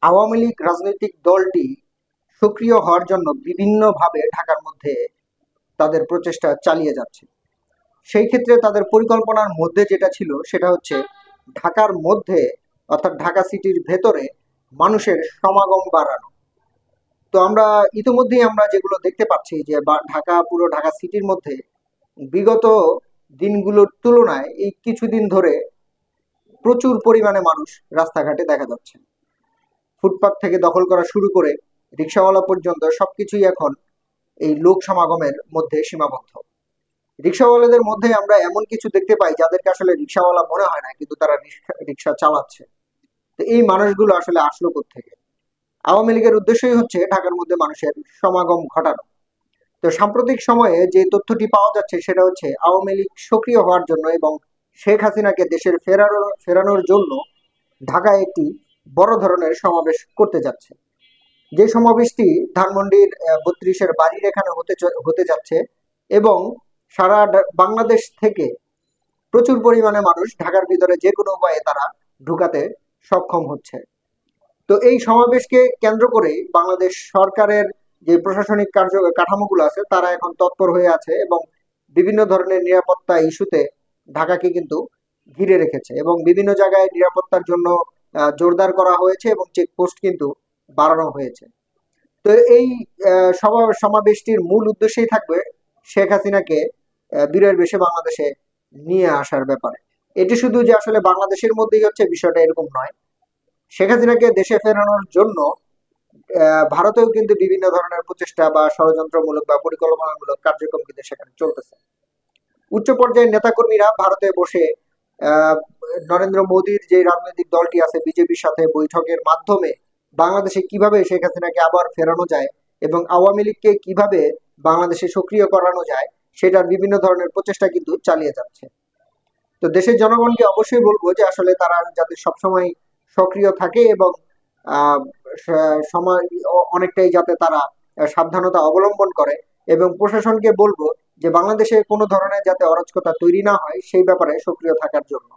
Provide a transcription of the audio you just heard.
আওয়ামী লীগ রাজনৈতিক দলটি সক্রিয় হওয়ার জন্য বিভিন্নভাবে ঢাকার মধ্যে তাদের প্রচেষ্টা চালিয়ে যাচ্ছে। সেই ক্ষেত্রে তাদের পরিকল্পনার মধ্যে যেটা ছিল সেটা হচ্ছে ঢাকার মধ্যে অর্থাৎ ঢাকা সিটির ভেতরে মানুষের সমাগম বাড়ানো। তো আমরা ইতিমধ্যেই আমরা যেগুলো দেখতে পাচ্ছি যে পুরো ঢাকা সিটির মধ্যে বিগত দিনগুলোর তুলনায় এই কিছুদিন ধরে প্রচুর পরিমাণে মানুষ রাস্তাঘাটে দেখা যাচ্ছে। ফুটপাত থেকে দখল করা শুরু করে রিক্সাওয়ালা পর্যন্ত সবকিছুই এখন এই লোক সমাগমের মধ্যে সীমাবদ্ধ। রিক্সাওয়ালাদের মধ্যে আমরা এমন কিছু দেখতে পাই যাদেরকে আসলে রিক্সাওয়ালা মনে হয় না, কিন্তু তারা রিক্সা চালাচ্ছে। তো এই মানুষগুলো আসলে আসলো কোত্থেকে? আওয়ামী লীগের উদ্দেশ্যই হচ্ছে ঢাকার মধ্যে মানুষের সমাগম ঘটানো। তো সাম্প্রতিক সময়ে যে তথ্যটি পাওয়া যাচ্ছে সেটা হচ্ছে আওয়ামী লীগ সক্রিয় হওয়ার জন্য এবং শেখ হাসিনাকে দেশের ফেরানোর জন্য ঢাকায় একটি বড় ধরনের সমাবেশ করতে যাচ্ছে। যে সমাবেশটি ধানমন্ডির 32-এর বাড়ির এখানে হতে যাচ্ছে এবং সারা বাংলাদেশ থেকে প্রচুর পরিমাণে মানুষ ঢাকার ভিতরে যে কোনো উপায়ে তারা ঢুকাতে সক্ষম হচ্ছে। তো এই সমাবেশকে কেন্দ্র করে বাংলাদেশ সরকারের যে প্রশাসনিক কাঠামোগুলো আছে তারা এখন তৎপর হয়ে আছে এবং বিভিন্ন ধরনের নিরাপত্তা ইস্যুতে ঢাকাকে কিন্তু ঘিরে রেখেছে এবং বিভিন্ন জায়গায় নিরাপত্তার জন্য জোরদার করা হয়েছে এবং চেকপোস্ট কিন্তু বাড়ানো হয়েছে। তো এই সমাবেশটির মূল উদ্দেশ্যই থাকবে শেখ হাসিনাকে বীরের বেশে বাংলাদেশে নিয়ে আসার ব্যাপারে। এটি শুধু যে আসলে বাংলাদেশের মধ্যেই হচ্ছে বিষয়টা এরকম নয়। শেখ হাসিনাকে দেশে ফেরানোর জন্য ভারতেও কিন্তু বিভিন্ন ধরনের প্রচেষ্টা বা ষড়যন্ত্রমূলক বা পরিকল্পনামূলক কার্যক্রম কিন্তু সেখানে চলতেছে। উচ্চ পর্যায়ের নেতাকর্মীরা ভারতে বসে আহ, নরেন্দ্র মোদীর যে রাজনৈতিক দলটি আছে বিজেপির সাথে বৈঠকের মাধ্যমে বাংলাদেশে কিভাবে শেখ হাসিনাকে আবার ফেরানো যায় এবং আওয়ামী লীগকে কিভাবে বাংলাদেশে সক্রিয় করানো যায় সেটার বিভিন্ন ধরনের প্রচেষ্টা কিন্তু চালিয়ে যাচ্ছে। তো দেশের জনগণকে অবশ্যই বলবো যে আসলে তারা যাতে সবসময় সক্রিয় থাকে এবং আহ, সময় অনেকটাই যাতে তারা সাবধানতা অবলম্বন করে এবং প্রশাসনকে বলবো যে বাংলাদেশে কোনো ধরনের যাতে অরাজকতা তৈরি না হয় সেই ব্যাপারে সক্রিয় থাকার জন্য।